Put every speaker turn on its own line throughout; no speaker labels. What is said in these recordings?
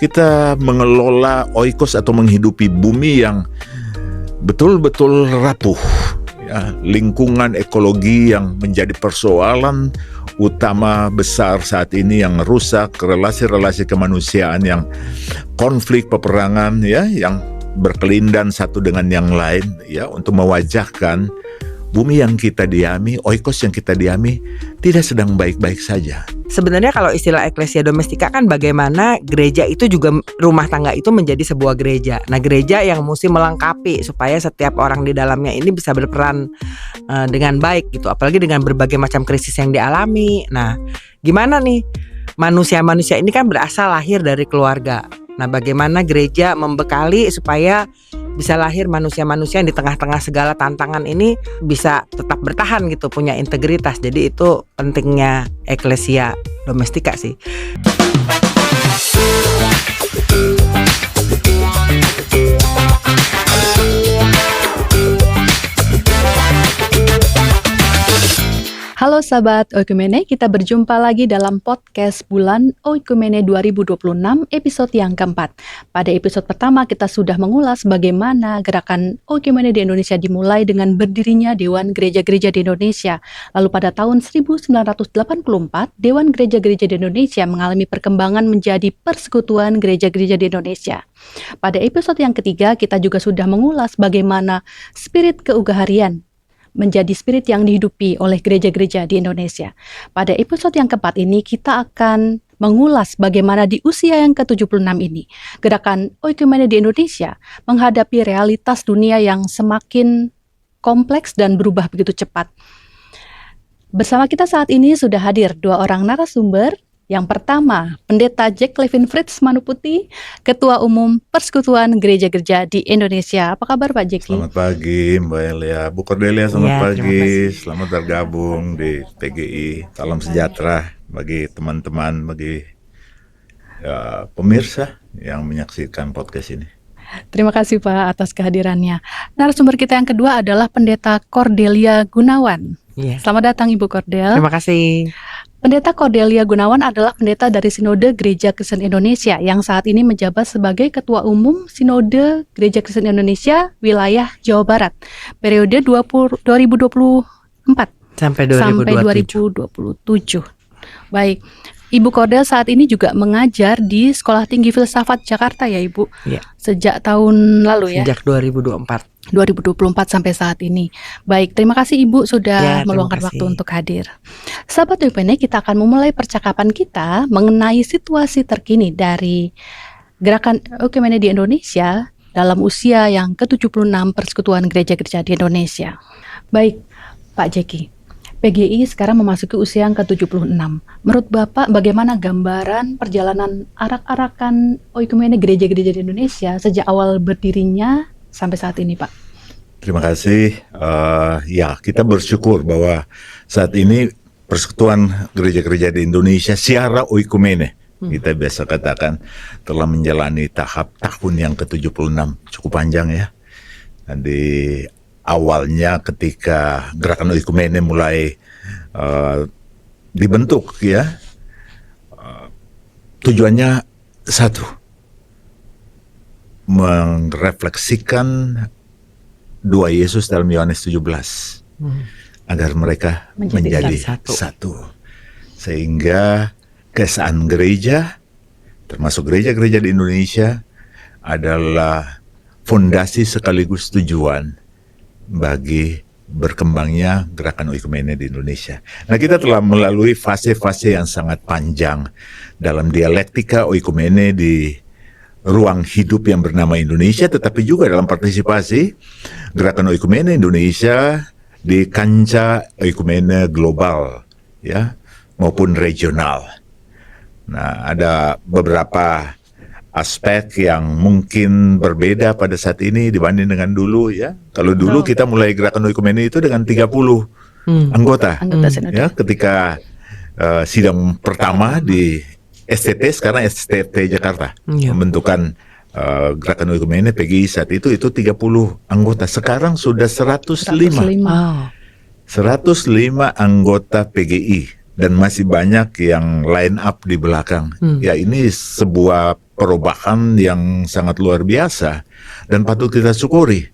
kita mengelola oikos atau menghidupi bumi yang betul-betul rapuh, ya, lingkungan ekologi yang menjadi persoalan utama besar saat ini yang rusak, relasi-relasi kemanusiaan yang konflik, peperangan, ya, yang berkelindan satu dengan yang lain, ya, untuk mewajahkan bumi yang kita diami, oikos yang kita diami tidak sedang baik-baik saja.
Sebenarnya kalau istilah Ecclesia Domestica kan bagaimana gereja itu juga, rumah tangga itu menjadi sebuah gereja. Nah, gereja yang mesti melengkapi supaya setiap orang di dalamnya ini bisa berperan dengan baik gitu. Apalagi dengan berbagai macam krisis yang dialami. Nah, gimana nih? Manusia-manusia ini kan berasal lahir dari keluarga. Nah, bagaimana gereja membekali supaya bisa lahir manusia-manusia yang di tengah-tengah segala tantangan ini bisa tetap bertahan gitu, punya integritas. Jadi itu pentingnya Ecclesia Domestica sih.
Halo sahabat Oikumene, kita berjumpa lagi dalam podcast bulan Oikumene 2026 episode yang keempat. Pada episode pertama kita sudah mengulas bagaimana gerakan Oikumene di Indonesia dimulai dengan berdirinya Dewan Gereja-Gereja di Indonesia. Lalu pada tahun 1984, Dewan Gereja-Gereja di Indonesia mengalami perkembangan menjadi Persekutuan Gereja-Gereja di Indonesia. Pada episode yang ketiga kita juga sudah mengulas bagaimana spirit keugaharian menjadi spirit yang dihidupi oleh gereja-gereja di Indonesia. Pada episode yang keempat ini kita akan mengulas bagaimana di usia yang ke-76 ini gerakan Oikumene di Indonesia menghadapi realitas dunia yang semakin kompleks dan berubah begitu cepat. Bersama kita saat ini sudah hadir dua orang narasumber. Yang pertama, Pendeta Jack Levin Fritz Manuputi, Ketua Umum Persekutuan Gereja-Gereja di Indonesia. Apa kabar Pak Jack?
Selamat pagi Mbak Elia, Bu Cordelia, selamat pagi. Selamat bergabung di PGI. Salam sejahtera bagi teman-teman, bagi pemirsa yang menyaksikan podcast ini.
Terima kasih Pak atas kehadirannya. Narasumber kita yang kedua adalah Pendeta Cordelia Gunawan. Selamat datang Ibu Cordel.
Terima kasih.
Pendeta Cordelia Gunawan adalah pendeta dari Sinode Gereja Kristen Indonesia yang saat ini menjabat sebagai Ketua Umum Sinode Gereja Kristen Indonesia wilayah Jawa Barat periode 2024
sampai
2027. Baik, Ibu Cordel saat ini juga mengajar di Sekolah Tinggi Filsafat Jakarta ya Ibu?
Iya.
Sejak tahun lalu ya?
Sejak 2024
sampai saat ini. Baik, terima kasih Ibu sudah meluangkan waktu untuk hadir. Sahabat Oikumene, kita akan memulai percakapan kita mengenai situasi terkini dari gerakan Oikumene di Indonesia dalam usia yang ke-76 Persekutuan Gereja-Gereja di Indonesia. Baik, Pak Jeki, PGI sekarang memasuki usia yang ke-76. Menurut Bapak, bagaimana gambaran perjalanan arak-arakan Oikumene gereja-gereja di Indonesia sejak awal berdirinya sampai saat ini, Pak?
Terima kasih. Ya, kita bersyukur bahwa saat ini Persekutuan Gereja-Gereja di Indonesia secara Oikumene, kita biasa katakan, telah menjalani tahap tahun yang ke-76. Cukup panjang ya. Dan di awalnya ketika gerakan Oikumene mulai dibentuk ya, tujuannya satu, merefleksikan dua Yesus dalam Yohanes 17 agar mereka menjadi satu. Sehingga keesaan gereja, termasuk gereja-gereja di Indonesia, adalah fondasi sekaligus tujuan bagi berkembangnya gerakan Oikumene di Indonesia. Nah, kita telah melalui fase-fase yang sangat panjang dalam dialektika Oikumene di ruang hidup yang bernama Indonesia, tetapi juga dalam partisipasi gerakan Oikumene Indonesia di kancah Oikumene global ya, maupun regional. Nah, ada beberapa aspek yang mungkin berbeda pada saat ini dibanding dengan dulu ya. Kalau dulu kita mulai gerakan Oikumene itu dengan 30 anggota ya, ketika sidang pertama di STT, sekarang STT Jakarta, pembentukan gerakan Oikumene PGI saat itu 30 anggota. Sekarang sudah 105 anggota PGI dan masih banyak yang line up di belakang. Ya, ini sebuah perubahan yang sangat luar biasa dan patut kita syukuri.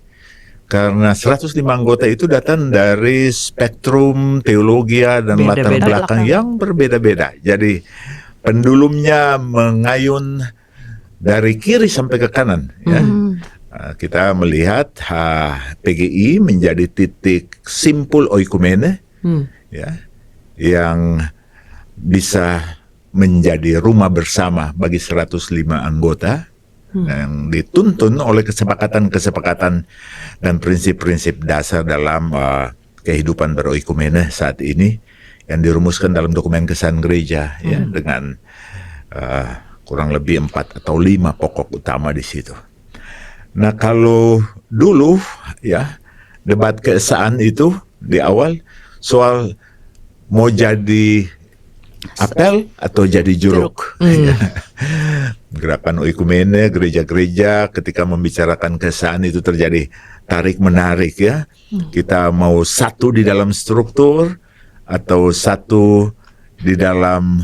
Karena 105 anggota itu datang dari spektrum teologi dan latar belakang yang berbeda-beda. Jadi pendulumnya mengayun dari kiri sampai ke kanan. Ya. Kita melihat PGI menjadi titik simpul oikumene, ya, yang bisa menjadi rumah bersama bagi 105 anggota yang dituntun oleh kesepakatan-kesepakatan dan prinsip-prinsip dasar dalam kehidupan beroikumene saat ini yang dirumuskan dalam dokumen kesan gereja, ya, dengan kurang lebih 4 atau 5 pokok utama di situ. Nah, kalau dulu, ya, debat keesaan itu di awal soal mau jadi apel atau jadi juruk. Gerakan oikumene, gereja-gereja ketika membicarakan keesaan itu terjadi tarik menarik, ya. Kita mau satu di dalam struktur atau satu di dalam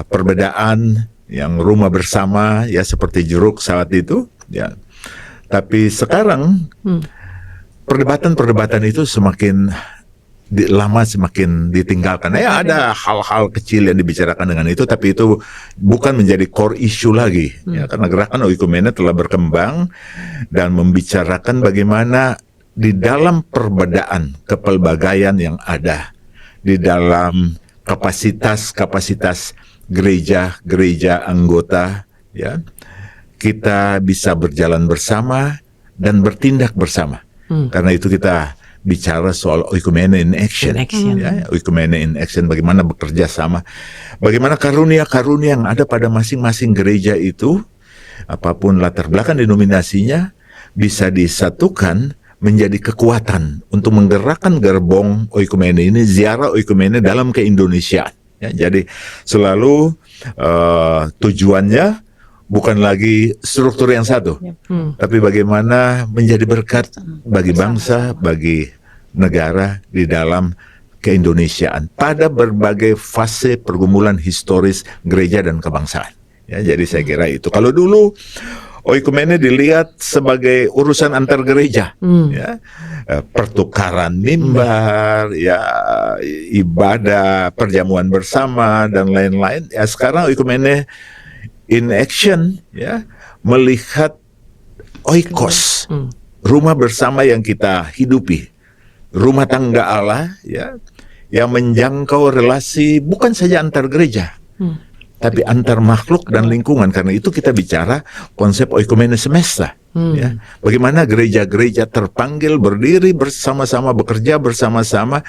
perbedaan yang rumah bersama, ya, seperti juruk saat itu, ya. Tapi sekarang perdebatan itu semakin lama semakin ditinggalkan. Ya, ada hal-hal kecil yang dibicarakan dengan itu, tapi itu bukan menjadi core issue lagi. Ya, karena gerakan oikumene telah berkembang dan membicarakan bagaimana di dalam perbedaan kepelbagaian yang ada, di dalam kapasitas gereja anggota, ya, kita bisa berjalan bersama dan bertindak bersama. Karena itu kita bicara soal oikumene in action. Ya, oikumene in action, bagaimana bekerja sama, bagaimana karunia-karunia yang ada pada masing-masing gereja itu, apapun latar belakang denominasinya, bisa disatukan menjadi kekuatan untuk menggerakkan gerbong oikumene ini, ziarah oikumene dalam ke-Indonesiaan. Ya, jadi selalu tujuannya bukan lagi struktur yang satu, tapi bagaimana menjadi berkat bagi bangsa, bagi negara di dalam keindonesiaan pada berbagai fase pergumulan historis gereja dan kebangsaan. Ya, jadi saya kira itu. Kalau dulu oikumene dilihat sebagai urusan antar gereja, ya, pertukaran mimbar, ya, ibadah, perjamuan bersama dan lain-lain. Ya, sekarang oikumene in action, ya, melihat oikos, rumah bersama yang kita hidupi, rumah tangga Allah, ya, yang menjangkau relasi bukan saja antar gereja, tapi antar makhluk dan lingkungan. Karena itu kita bicara konsep oikumene semesta. Ya, bagaimana gereja-gereja terpanggil berdiri bersama-sama, bekerja bersama-sama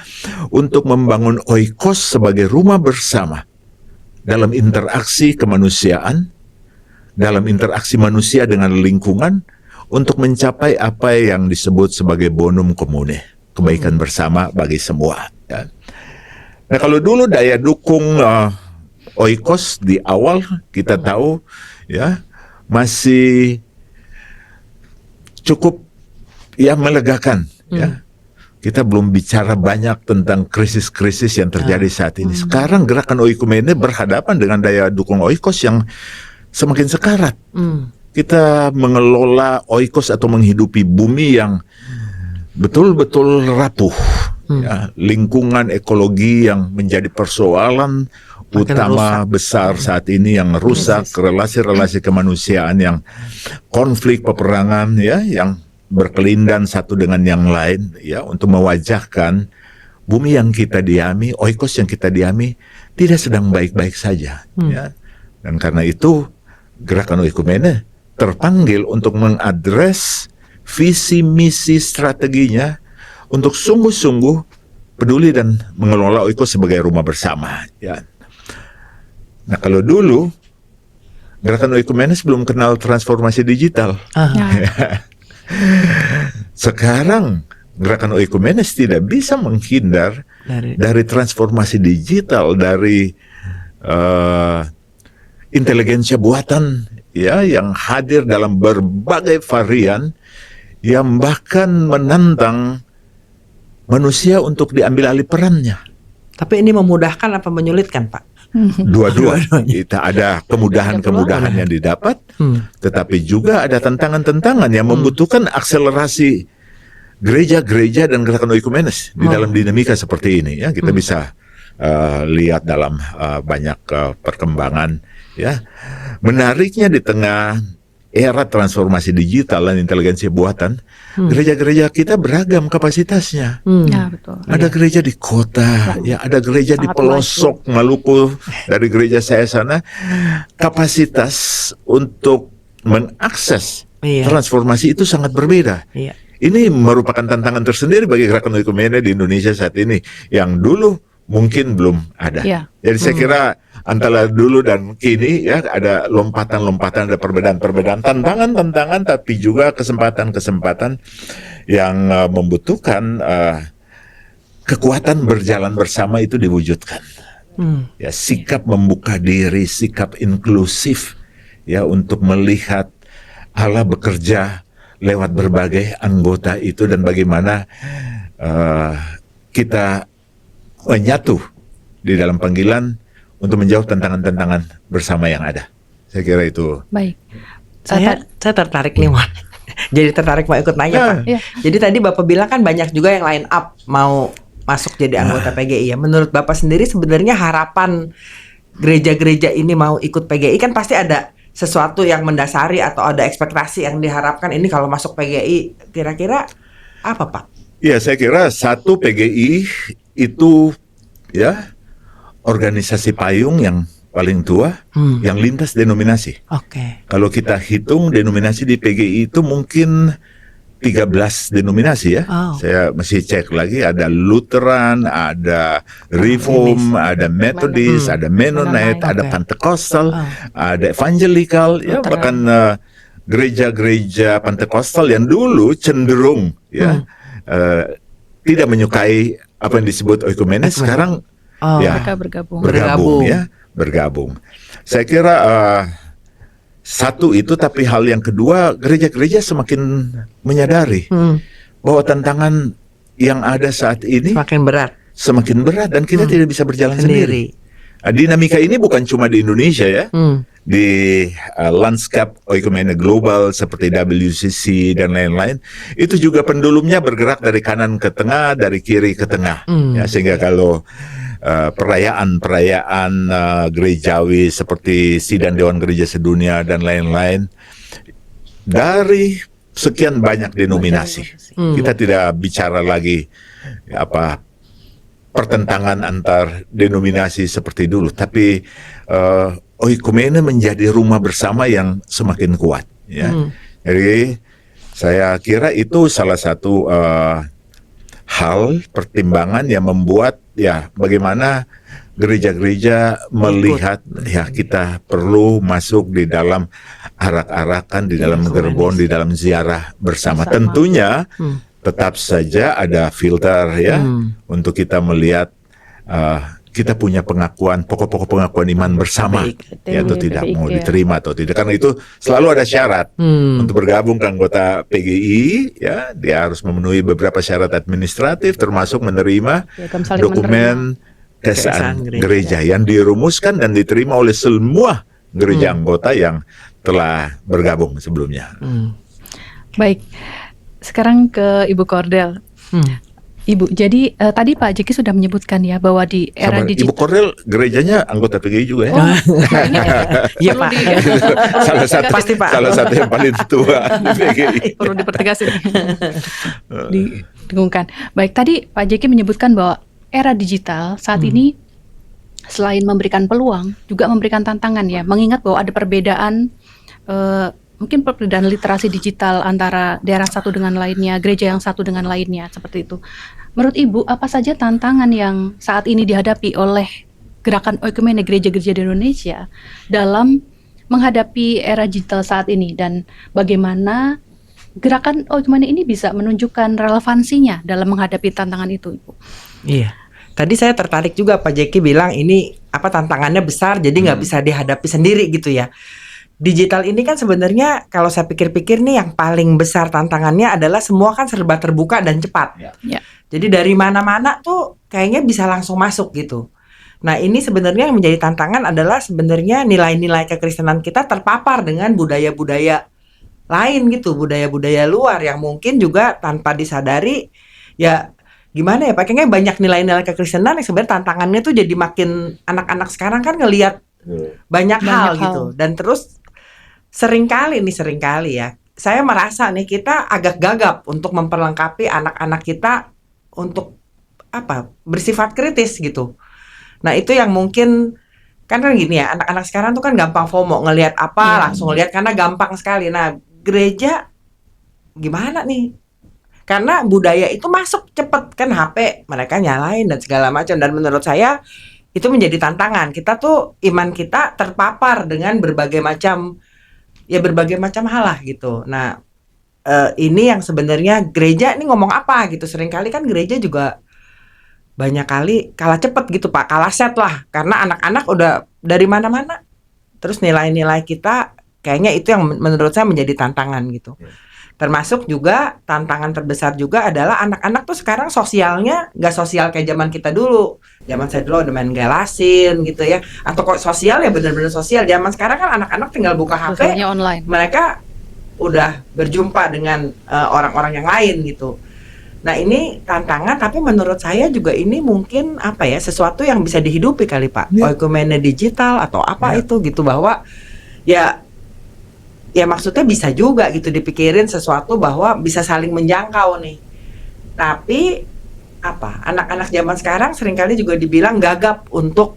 untuk membangun oikos sebagai rumah bersama dalam interaksi kemanusiaan, dalam interaksi manusia dengan lingkungan, untuk mencapai apa yang disebut sebagai bonum commune, kebaikan bersama bagi semua. Ya. Nah, kalau dulu daya dukung oikos di awal kita tahu, ya, masih cukup, ya, melegakan. Ya. Kita belum bicara banyak tentang krisis-krisis yang terjadi saat ini. Sekarang gerakan oikumene berhadapan dengan daya dukung oikos yang semakin sekarat. Kita mengelola oikos atau menghidupi bumi yang betul-betul rapuh. Ya, lingkungan ekologi yang menjadi persoalan utama besar saat ini yang rusak, relasi-relasi kemanusiaan yang konflik, peperangan, ya, yang berkelindan satu dengan yang lain, ya, untuk mewajahkan bumi yang kita diami, oikos yang kita diami tidak sedang baik-baik saja. Ya. Dan karena itu gerakan oikumene terpanggil untuk mengadres visi misi strateginya untuk sungguh-sungguh peduli dan mengelola oikos sebagai rumah bersama. Ya. Nah, kalau dulu gerakan oikumene belum kenal transformasi digital. Sekarang gerakan oikumenes tidak bisa menghindar dari transformasi digital, dari inteligensia buatan, ya, yang hadir dalam berbagai varian yang bahkan menantang manusia untuk diambil alih perannya.
Tapi ini memudahkan apa menyulitkan, Pak?
Dua-dua. Kita ada kemudahan-kemudahan yang didapat, tetapi juga ada tantangan-tantangan yang membutuhkan akselerasi gereja-gereja dan gerakan oikumenes di dalam dinamika seperti ini. Ya, kita bisa lihat dalam banyak perkembangan. Ya, menariknya di tengah era transformasi digital dan inteligensi buatan, gereja-gereja kita beragam kapasitasnya.
Ya, betul.
Ada gereja di kota, ya ada gereja di pelosok Maluku. Dari gereja saya sana, kapasitas untuk mengakses transformasi itu sangat berbeda.
Iya.
Ini merupakan tantangan tersendiri bagi gerakan oikumene di Indonesia saat ini, yang dulu mungkin belum ada.
Ya.
Jadi saya kira antara dulu dan kini ya ada lompatan-lompatan, ada perbedaan-perbedaan, tantangan-tantangan, tapi juga kesempatan-kesempatan yang membutuhkan kekuatan berjalan bersama itu diwujudkan. Ya, sikap membuka diri, sikap inklusif ya untuk melihat Allah bekerja lewat berbagai anggota itu dan bagaimana kita menyatu di dalam panggilan untuk menjawab tantangan-tantangan bersama yang ada. Saya kira itu.
Baik.
Saya tertarik nih, Wan. Jadi tertarik mau ikut nanya, Pak.
Ya.
Jadi tadi Bapak bilang kan banyak juga yang line up mau masuk jadi anggota PGI ya. Menurut Bapak sendiri sebenarnya harapan gereja-gereja ini mau ikut PGI kan pasti ada sesuatu yang mendasari atau ada ekspektasi yang diharapkan ini kalau masuk PGI. Kira-kira apa, Pak?
Ya, saya kira satu, PGI itu ya organisasi payung yang paling tua, yang lintas denominasi.
Oke.
Kalau kita hitung denominasi di PGI itu mungkin 13 denominasi ya.
Oh.
Saya masih cek lagi, ada Lutheran, ada Reform, ada Methodist, ada Mennonite, ada Pentecostal, ada Evangelical, ya bahkan gereja-gereja Pentecostal yang dulu cenderung ya tidak menyukai apa yang disebut oikumenes, sekarang ya
mereka
bergabung. Saya kira satu itu, tapi hal yang kedua, gereja-gereja semakin menyadari bahwa tantangan yang ada saat ini semakin berat dan kita tidak bisa berjalan sendiri. Dinamika ini bukan cuma di Indonesia ya, di lanskap oikumene global seperti WCC dan lain-lain, itu juga pendulumnya bergerak dari kanan ke tengah, dari kiri ke tengah. Ya, sehingga kalau perayaan-perayaan gerejawi seperti Sidang Dewan Gereja Sedunia dan lain-lain dari sekian banyak denominasi, kita tidak bicara lagi pertentangan antar denominasi seperti dulu, tapi oikumene menjadi rumah bersama yang semakin kuat. Ya, jadi saya kira itu salah satu hal pertimbangan yang membuat ya bagaimana gereja-gereja melihat ya kita perlu masuk di dalam arak-arakan, di dalam gerbong, di dalam ziarah bersama. Tentunya tetap saja ada filter ya untuk kita melihat kita punya pengakuan, pokok-pokok pengakuan iman bersama ya, atau tidak mau diterima atau tidak, karena itu selalu ada syarat untuk bergabung ke anggota PGI ya, dia harus memenuhi beberapa syarat administratif termasuk menerima dokumen kesan gereja yang dirumuskan dan diterima oleh semua gereja anggota yang telah bergabung sebelumnya.
Baik. Sekarang ke Ibu Cordel. Ibu, jadi tadi Pak Jeki sudah menyebutkan ya bahwa di era digital.
Ibu Cordel gerejanya anggota PGI juga ya?
Iya Pak.
Salah satu yang paling tua di PGI.
Perlu dipertegas ini. Didengungkan. Baik, tadi Pak Jeki menyebutkan bahwa era digital saat ini selain memberikan peluang, juga memberikan tantangan ya. Mengingat bahwa ada perbedaan mungkin perbedaan literasi digital antara daerah satu dengan lainnya, gereja yang satu dengan lainnya, seperti itu. Menurut Ibu, apa saja tantangan yang saat ini dihadapi oleh gerakan oikumene gereja-gereja di Indonesia dalam menghadapi era digital saat ini, dan bagaimana gerakan oikumene ini bisa menunjukkan relevansinya dalam menghadapi tantangan itu, Ibu?
Iya. Tadi saya tertarik juga Pak Jeki bilang ini tantangannya besar, jadi nggak bisa dihadapi sendiri gitu ya. Digital ini kan sebenarnya kalau saya pikir-pikir nih yang paling besar tantangannya adalah semua kan serba terbuka dan cepat.
Ya.
Jadi dari mana-mana tuh kayaknya bisa langsung masuk gitu. Nah, ini sebenarnya yang menjadi tantangan adalah sebenarnya nilai-nilai kekristenan kita terpapar dengan budaya-budaya lain gitu, budaya-budaya luar yang mungkin juga tanpa disadari ya gimana ya, pakainya banyak nilai-nilai kekristenan yang sebenarnya tantangannya tuh jadi makin anak-anak sekarang kan ngelihat banyak hal gitu. Dan terus seringkali ya, saya merasa nih kita agak gagap untuk memperlengkapi anak-anak kita untuk bersifat kritis gitu. Nah, itu yang mungkin kan gini ya, anak-anak sekarang tuh kan gampang FOMO, ngelihat langsung lihat karena gampang sekali. Nah, gereja gimana nih? Karena budaya itu masuk cepet kan, HP mereka nyalain dan segala macam. Dan menurut saya itu menjadi tantangan. Kita tuh iman kita terpapar dengan berbagai macam hal lah gitu. Nah, ini yang sebenarnya gereja ini ngomong apa gitu. Seringkali kan gereja juga banyak kali kalah cepet gitu Pak, kalah set lah. Karena anak-anak udah dari mana-mana. Terus nilai-nilai kita kayaknya itu yang menurut saya menjadi tantangan gitu. Termasuk juga tantangan terbesar juga adalah anak-anak tuh sekarang sosialnya nggak sosial kayak zaman kita dulu. Zaman saya dulu udah main galasin gitu ya. Atau kok sosial ya benar-benar sosial. Zaman sekarang kan anak-anak tinggal buka HP,
online.
Mereka udah berjumpa dengan orang-orang yang lain gitu. Nah, ini tantangan, tapi menurut saya juga ini mungkin sesuatu yang bisa dihidupi kali Pak. Oikumene digital atau itu gitu, bahwa ya maksudnya bisa juga gitu dipikirin sesuatu bahwa bisa saling menjangkau nih. Tapi anak-anak zaman sekarang seringkali juga dibilang gagap untuk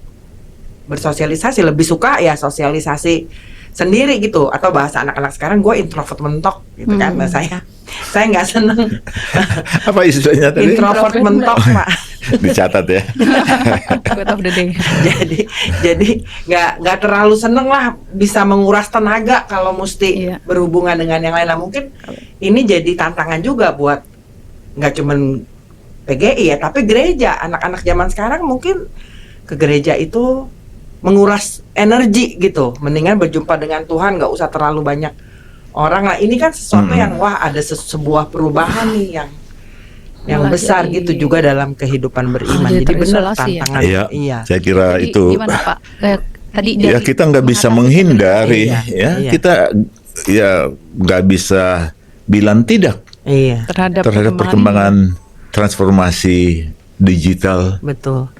bersosialisasi, lebih suka ya sosialisasi sendiri gitu, atau bahasa anak-anak sekarang gue introvert mentok gitu kan. Nah, saya nggak seneng
apa istilahnya tadi?
Introvert mentok Pak.
Dicatat ya.
jadi nggak terlalu seneng lah bisa menguras tenaga kalau mesti berhubungan dengan yang lain. Nah, mungkin ini jadi tantangan juga buat nggak cuman PGI ya, tapi gereja. Anak-anak zaman sekarang mungkin ke gereja itu menguras energi gitu, mendingan berjumpa dengan Tuhan, nggak usah terlalu banyak orang lah. Ini kan sesuatu yang ada sebuah perubahan nih yang besar gitu juga dalam kehidupan beriman. Jadi benar tantangan.
Iya. Saya kira
jadi,
itu.
Gimana Pak? Tadi
ya kita nggak bisa menghindari, kita ya nggak bisa bilang tidak terhadap perkembangan transformasi digital.
Betul.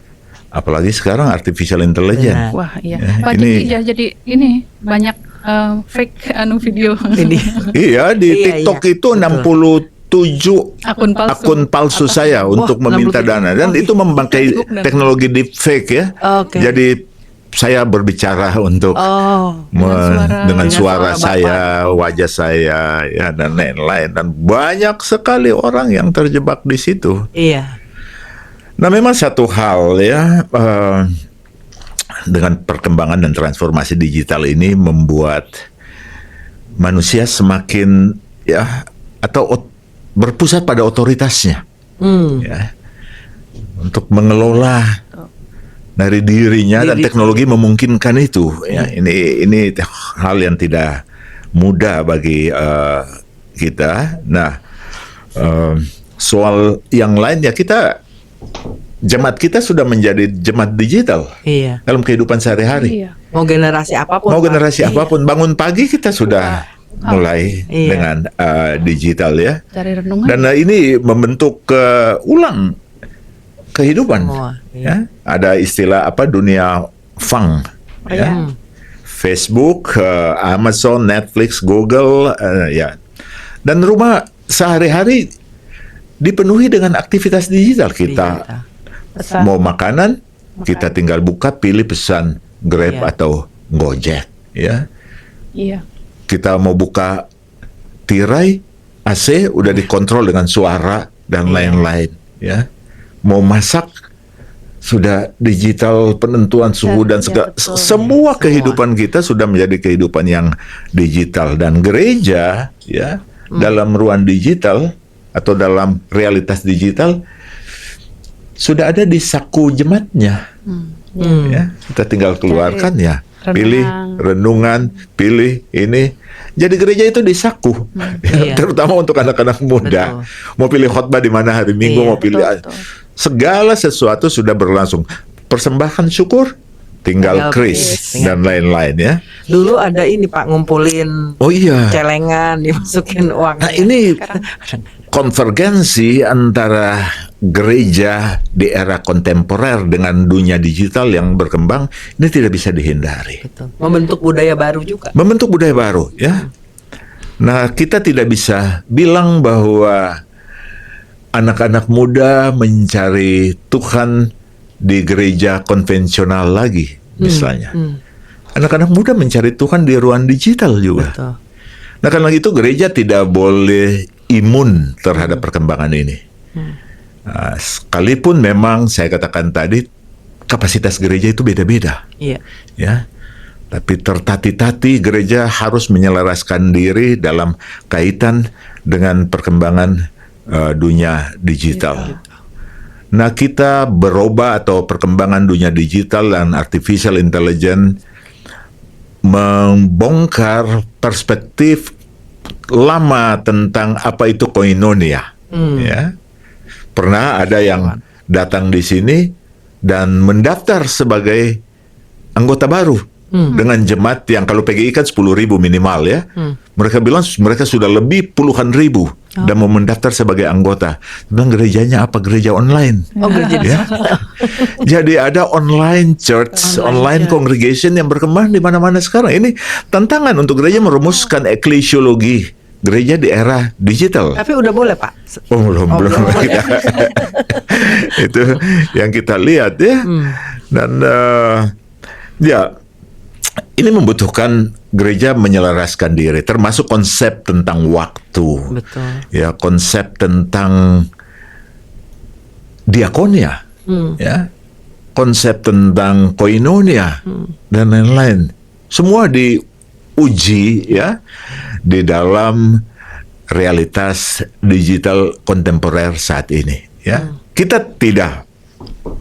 Apalagi sekarang artificial intelligence.
Wah, iya. Pak, jadi ini banyak fake video.
Iya, di TikTok itu 67 akun palsu saya untuk meminta dana, dan itu memakai teknologi deepfake ya. Jadi saya berbicara untuk dengan suara saya, wajah saya ya, dan lain-lain, dan banyak sekali orang yang terjebak di situ.
Iya.
Nah, memang satu hal ya, dengan perkembangan dan transformasi digital ini membuat manusia semakin atau berpusat pada otoritasnya, ya, untuk mengelola dari dirinya, dan teknologi memungkinkan itu. Ya, ini hal yang tidak mudah bagi kita. Nah, soal yang lain ya, jemaat kita sudah menjadi jemaat digital dalam kehidupan sehari-hari.
Mau generasi apapun,
bangun pagi kita sudah mulai dengan digital ya. Dan ini membentuk ulang kehidupan. Ya. Ada istilah dunia Fang. Ya. Facebook, Amazon, Netflix, Google, ya. Dan rumah sehari-hari dipenuhi dengan aktivitas digital kita. Mau makanan, kita tinggal buka, pilih pesan Grab atau Gojek, ya. Kita mau buka tirai AC, udah dikontrol dengan suara dan lain-lain, ya. Mau masak, sudah digital, penentuan suhu dan semua kehidupan kita sudah menjadi kehidupan yang digital. Dan gereja, ya, dalam ruang digital atau dalam realitas digital sudah ada di saku jemaatnya. Ya, kita tinggal keluarkan ya. pilih renungan, pilih ini. Jadi gereja itu disaku, terutama untuk anak-anak muda. Betul. Mau pilih khotbah di mana hari Minggu, mau pilih segala sesuatu sudah berlangsung. Persembahkan syukur, tinggal kris dan lain-lain ya.
Dulu ada ini Pak, ngumpulin celengan, dimasukin uang.
Nah ini konvergensi antara gereja di era kontemporer dengan dunia digital yang berkembang, ini tidak bisa dihindari.
Betul. Membentuk budaya baru juga.
Membentuk budaya baru ya. Nah kita tidak bisa bilang bahwa anak-anak muda mencari Tuhan di gereja konvensional lagi, misalnya. Anak-anak muda mencari Tuhan di ruang digital juga. Betul. Nah karena itu gereja tidak boleh imun terhadap perkembangan ini. Sekalipun memang saya katakan tadi kapasitas gereja itu beda-beda, ya. Tapi tertati-tati gereja harus menyelaraskan diri dalam kaitan dengan perkembangan dunia digital. Nah kita berubah atau perkembangan dunia digital dan artificial intelligence membongkar perspektif lama tentang apa itu koinonia. Ya. Pernah ada yang datang di sini dan mendaftar sebagai anggota baru dengan jemaat yang kalau PGI kan 10.000 minimal ya. Mereka bilang mereka sudah lebih puluhan ribu dan mau mendaftar sebagai anggota. Bilang gerejanya apa? Gereja online.
Gereja
ya. Jadi ada online church, online congregation yang berkembang di mana-mana sekarang. Ini tantangan untuk gereja merumuskan eklesiologi gereja di era digital.
Tapi udah boleh Pak?
Belum. Itu yang kita lihat ya. Dan ya ini membutuhkan gereja menyelaraskan diri, termasuk konsep tentang waktu.
Betul.
Ya, konsep tentang diakonia, ya, konsep tentang koinonia dan lain-lain. Semua diuji ya di dalam realitas digital kontemporer saat ini. Ya, kita tidak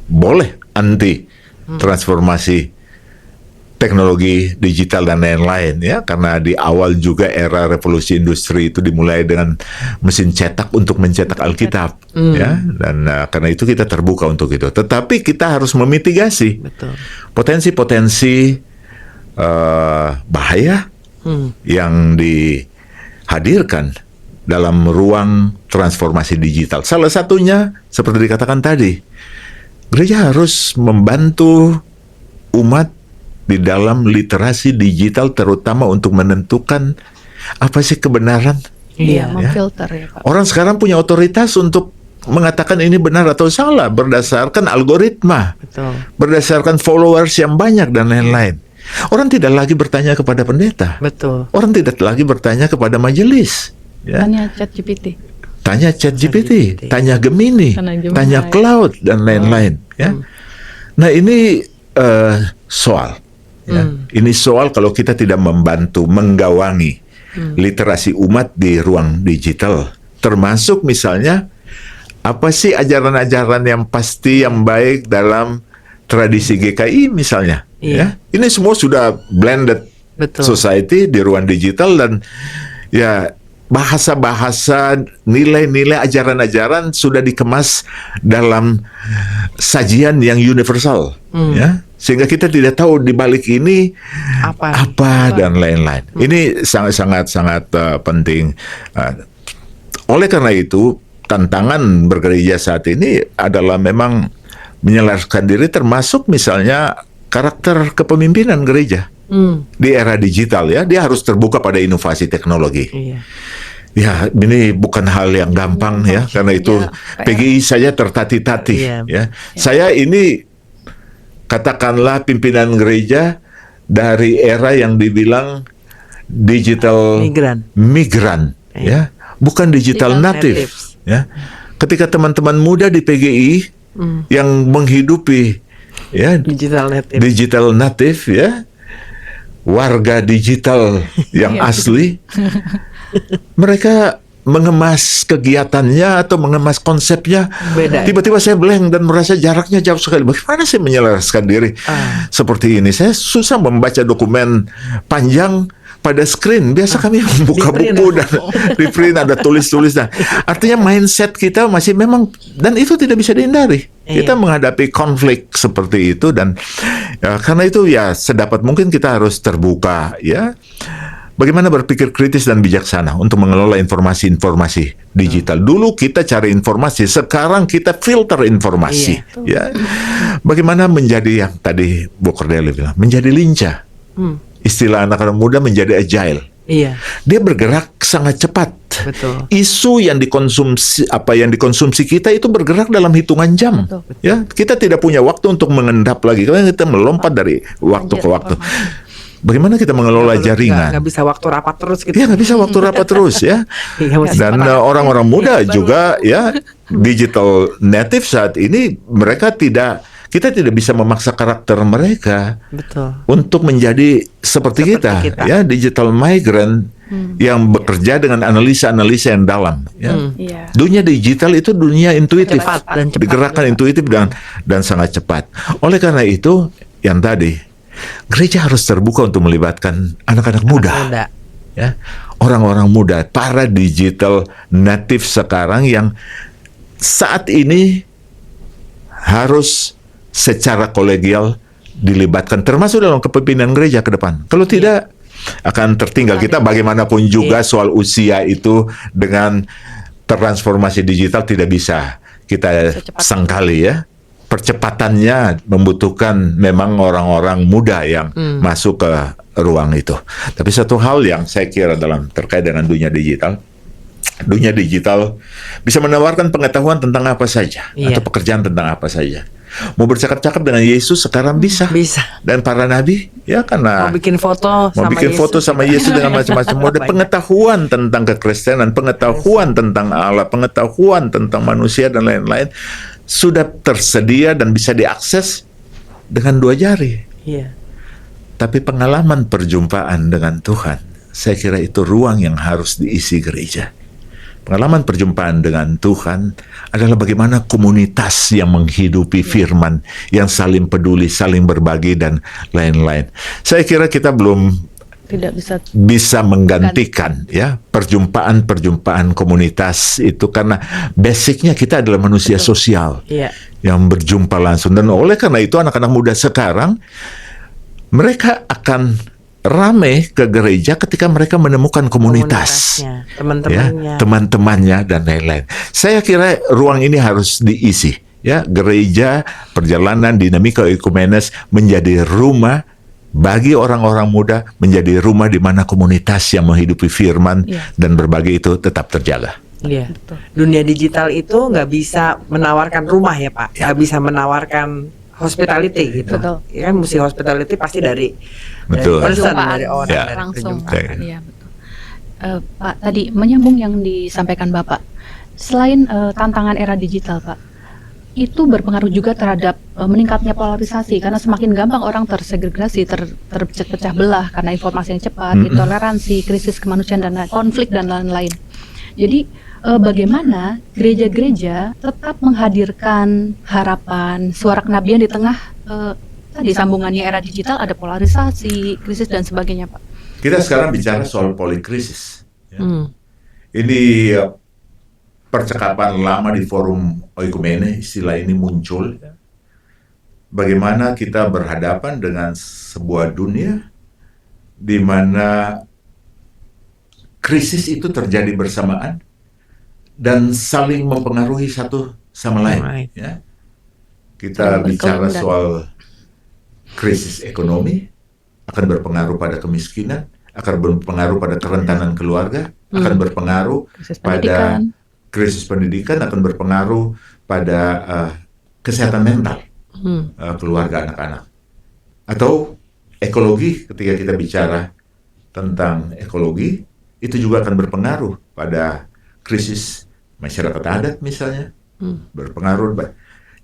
boleh anti transformasi teknologi digital dan lain-lain ya, karena di awal juga era revolusi industri itu dimulai dengan mesin cetak untuk mencetak Alkitab ya, dan karena itu kita terbuka untuk itu. Tetapi kita harus memitigasi potensi-potensi bahaya yang dihadirkan dalam ruang transformasi digital. Salah satunya seperti dikatakan tadi, gereja harus membantu umat di dalam literasi digital, terutama untuk menentukan apa sih kebenaran.
Memfilter ya Pak.
Orang sekarang punya otoritas untuk mengatakan ini benar atau salah berdasarkan algoritma, berdasarkan followers yang banyak dan lain-lain. Orang tidak lagi bertanya kepada pendeta. Orang tidak lagi bertanya kepada majelis. Ya.
Tanya ChatGPT.
Tanya Gemini, tanya Cloud dan lain-lain. Ya. Nah ini soal. Ya. Ini soal kalau kita tidak membantu menggawangi literasi umat di ruang digital, termasuk misalnya apa sih ajaran-ajaran yang pasti yang baik dalam tradisi GKI misalnya. Ya. Ini semua sudah blended society di ruang digital, dan ya bahasa-bahasa, nilai-nilai, ajaran-ajaran sudah dikemas dalam sajian yang universal, ya, sehingga kita tidak tahu di balik ini apa dan lain-lain. Ini sangat-sangat penting. Oleh karena itu, tantangan bergereja saat ini adalah memang menyelaraskan diri, termasuk misalnya karakter kepemimpinan gereja. Di era digital ya, dia harus terbuka pada inovasi teknologi. Ya, ini bukan hal yang gampang ya, karena itu PGI saja tertati-tati ya. Saya ini katakanlah pimpinan gereja dari era yang dibilang digital migran ya, bukan digital native ya. Ketika teman-teman muda di PGI yang menghidupi ya digital native ya, warga digital yang asli, mereka mengemas kegiatannya atau mengemas konsepnya,
Beda.
tiba-tiba saya blank dan merasa jaraknya jauh sekali. Bagaimana saya menyelaraskan diri seperti ini? Saya susah membaca dokumen panjang pada screen. Biasa kami membuka buku dan di print ada tulis-tulis. Artinya mindset kita masih memang, dan itu tidak bisa dihindari. Kita menghadapi konflik seperti itu, dan karena itu ya sedapat mungkin kita harus terbuka, ya. Bagaimana berpikir kritis dan bijaksana untuk mengelola informasi-informasi digital. Dulu kita cari informasi, sekarang kita filter informasi. Ya, bagaimana menjadi yang tadi Bu Cordelia bilang, menjadi lincah. Istilah anak-anak muda menjadi agile.
Iya.
Dia bergerak sangat cepat.
Betul.
Isu yang dikonsumsi kita itu bergerak dalam hitungan jam.
Betul.
Ya, kita tidak punya waktu untuk mengendap lagi. Karena kita melompat dari waktu ke waktu. Bagaimana kita mengelola jaringan?
Nggak bisa waktu rapat terus gitu.
Iya, nggak bisa waktu rapat terus, ya. Dan orang-orang muda juga, ya, digital native saat ini, kita tidak bisa memaksa karakter mereka.
Betul.
Untuk menjadi seperti kita, ya, digital migrant yang bekerja dengan analisa-analisa yang dalam. Ya. Dunia digital itu dunia intuitif, digerakkan intuitif dan sangat cepat. Oleh karena itu, yang tadi, gereja harus terbuka untuk melibatkan anak-anak muda. Ya, orang-orang muda, para digital native sekarang yang saat ini harus secara kolegial dilibatkan, termasuk dalam kepemimpinan gereja ke depan. Kalau tidak, akan tertinggal. Kita bagaimanapun juga soal usia itu dengan transformasi digital tidak bisa kita sangkali, ya. Percepatannya membutuhkan memang orang-orang muda yang masuk ke ruang itu. Tapi satu hal yang saya kira terkait dengan dunia digital bisa menawarkan pengetahuan tentang apa saja, atau pekerjaan tentang apa saja. Mau bercakap-cakap dengan Yesus sekarang bisa. Dan para nabi, ya, karena
mau bikin foto sama
Yesus dengan macam-macam mode. Pengetahuan tentang kekristenan, pengetahuan tentang Allah, pengetahuan tentang manusia dan lain-lain sudah tersedia dan bisa diakses dengan 2 jari. Tapi pengalaman perjumpaan dengan Tuhan, saya kira itu ruang yang harus diisi gereja. Pengalaman perjumpaan dengan Tuhan adalah bagaimana komunitas yang menghidupi firman, yang saling peduli, saling berbagi, dan lain-lain. Saya kira kita belum
tidak
bisa menggantikan, ya, perjumpaan-perjumpaan komunitas itu, karena basicnya kita adalah manusia sosial yang berjumpa langsung. Dan oleh karena itu anak-anak muda sekarang mereka akan ramai ke gereja ketika mereka menemukan komunitas, teman-temannya dan lain-lain. Saya kira ruang ini harus diisi, ya. Gereja, perjalanan, dinamika ekumenes menjadi rumah bagi orang-orang muda, menjadi rumah di mana komunitas yang menghidupi firman dan berbagi itu tetap terjaga.
Dunia digital itu nggak bisa menawarkan rumah, ya Pak, nggak bisa menawarkan hospitality gitu. Ya, mesti hospitality pasti dari person, dari orang,
langsung. Iya, betul. Pak, tadi menyambung yang disampaikan Bapak, selain tantangan era digital, Pak, itu berpengaruh juga terhadap meningkatnya polarisasi, karena semakin gampang orang tersegregasi, terpecah belah karena informasi yang cepat, intoleransi, krisis kemanusiaan, dan konflik dan lain-lain. Jadi bagaimana gereja-gereja tetap menghadirkan harapan, suara kenabian di tengah tadi sambungannya era digital, ada polarisasi, krisis dan sebagainya, Pak.
Kita sekarang bicara soal polikrisis. Ya. Ini percakapan lama di forum oikumene, istilah ini muncul. Ya. Bagaimana kita berhadapan dengan sebuah dunia di mana krisis itu terjadi bersamaan dan saling mempengaruhi satu sama lain. Ya. Kita bicara soal krisis ekonomi, akan berpengaruh pada kemiskinan, akan berpengaruh pada kerentanan keluarga, akan berpengaruh pada krisis pendidikan, akan berpengaruh pada kesehatan mental keluarga anak-anak. Atau ekologi, ketika kita bicara tentang ekologi, itu juga akan berpengaruh pada krisis masyarakat adat misalnya, berpengaruh.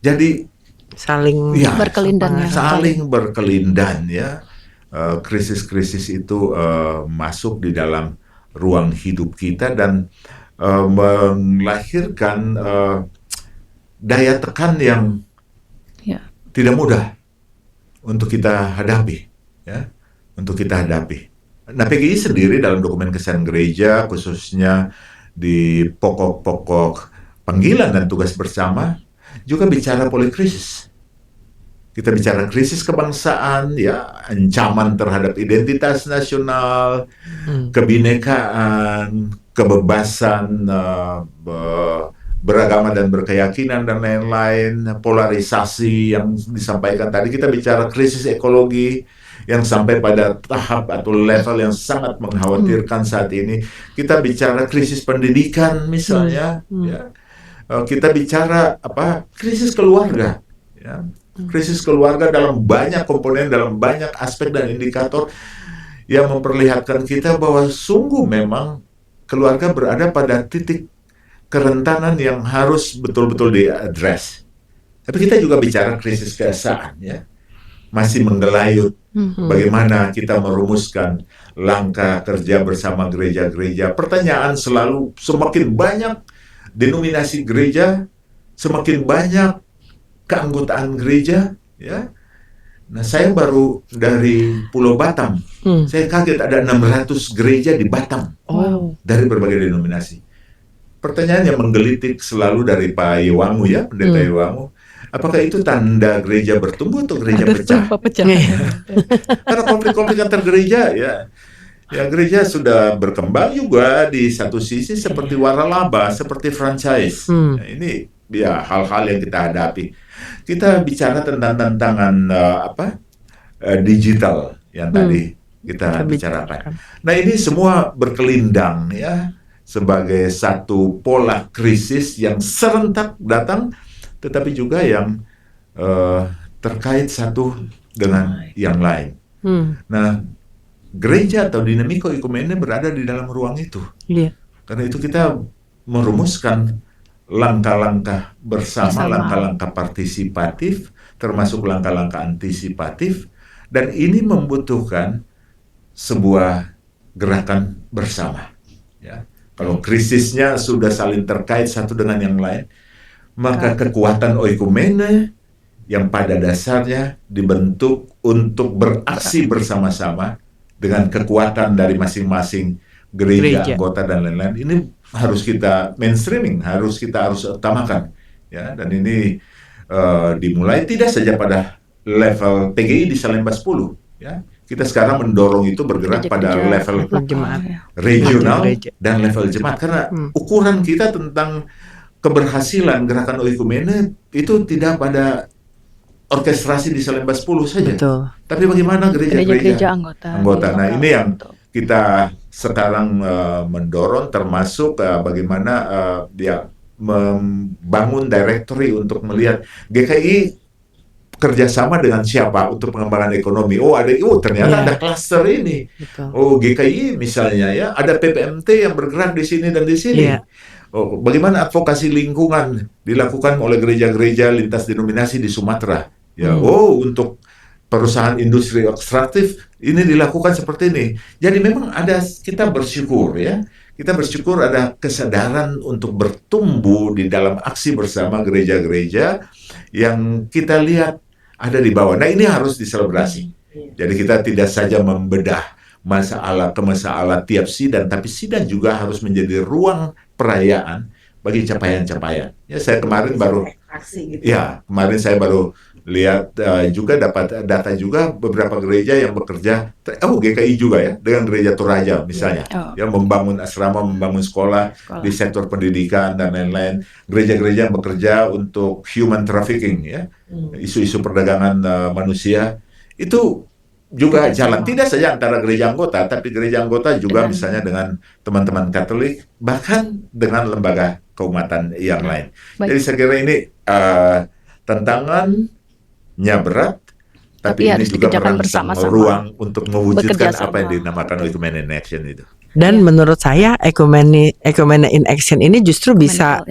Jadi
saling
berkelindan, ya. Krisis-krisis itu masuk di dalam ruang hidup kita, dan melahirkan daya tekan yang tidak mudah untuk kita hadapi, ya, untuk kita hadapi. Nah, PGI sendiri dalam dokumen kesan gereja, khususnya di pokok-pokok panggilan dan tugas bersama, juga bicara polikrisis. Kita bicara krisis kebangsaan, ya, ancaman terhadap identitas nasional, kebinekaan, kebebasan beragama dan berkeyakinan dan lain-lain, polarisasi yang disampaikan tadi. Kita bicara krisis ekologi yang sampai pada tahap atau level yang sangat mengkhawatirkan saat ini. Kita bicara krisis pendidikan misalnya, ya. Kita bicara krisis keluarga, ya. Krisis keluarga dalam banyak komponen, dalam banyak aspek dan indikator yang memperlihatkan kita bahwa sungguh memang keluarga berada pada titik kerentanan yang harus betul-betul diadres. Tapi kita juga bicara krisis keesaan, ya. Masih menggelayut. Bagaimana kita merumuskan langkah kerja bersama gereja-gereja. Pertanyaan selalu, semakin banyak denominasi gereja, semakin banyak keanggotaan gereja, ya. Nah, saya baru dari Pulau Batam. Saya kaget ada 600 gereja di Batam. Dari berbagai denominasi. Pertanyaan yang menggelitik selalu dari Pak Iwangu, ya, Pendeta Iwangu, apakah itu tanda gereja bertumbuh atau gereja pecah? Karena konflik-konflik antar gereja, ya, gereja sudah berkembang juga di satu sisi seperti waralaba, seperti franchise. Nah, ini ya hal-hal yang kita hadapi. Kita bicara tentang tantangan digital yang tadi kita bicarakan. Nah, ini semua berkelindang, ya, sebagai satu pola krisis yang serentak datang, tetapi juga yang terkait satu dengan yang lain. Nah, gereja atau dinamika ekumene berada di dalam ruang itu. Karena itu kita merumuskan langkah-langkah bersama, langkah-langkah partisipatif, termasuk langkah-langkah antisipatif, dan ini membutuhkan sebuah gerakan bersama, ya. Kalau krisisnya sudah saling terkait satu dengan yang lain, maka kekuatan oikumene yang pada dasarnya dibentuk untuk beraksi bersama-sama dengan kekuatan dari masing-masing gereja, anggota dan lain-lain, ini harus kita mainstreaming, harus utamakan, ya. Dan ini dimulai tidak saja pada level PGI di Salemba 10, ya. Kita sekarang mendorong itu bergerak pada level regional dan level jemaat, karena ukuran kita tentang keberhasilan gerakan oikumene itu tidak pada orkestrasi di Salemba 10 saja. Tapi bagaimana gereja-gereja anggota. Nah, ini yang kita sekarang mendorong, termasuk bagaimana dia membangun directory untuk melihat GKI kerjasama dengan siapa untuk pengembangan ekonomi. Ternyata ada klaster ini. GKI misalnya, ya, ada PPMT yang bergerak di sini dan di sini. Bagaimana advokasi lingkungan dilakukan oleh gereja-gereja lintas denominasi di Sumatera. Ya, untuk perusahaan industri ekstraktif ini dilakukan seperti ini. Jadi memang kita bersyukur, ya. Kita bersyukur ada kesadaran untuk bertumbuh di dalam aksi bersama gereja-gereja yang kita lihat ada di bawah. Nah, ini harus diselebrasi. Jadi kita tidak saja membedah masalah tiap sidang, tapi sidang juga harus menjadi ruang perayaan bagi capaian-capaian. Ya, saya kemarin baru lihat juga dapat data juga beberapa gereja yang bekerja, GKI juga, ya, dengan gereja Toraja misalnya, ya, membangun asrama, membangun sekolah di sektor pendidikan dan lain-lain. Gereja-gereja yang bekerja untuk human trafficking, ya, isu-isu perdagangan manusia itu juga jalan, tidak saja antara gereja anggota, tapi gereja anggota juga misalnya dengan teman-teman Katolik, bahkan dengan lembaga keumatan yang lain. Jadi saya kira ini tantangannya berat, tapi ini juga merangsang ruang untuk mewujudkan apa yang dinamakan Oikumene in Action itu.
Dan menurut saya Oikumene in Action ini justru bisa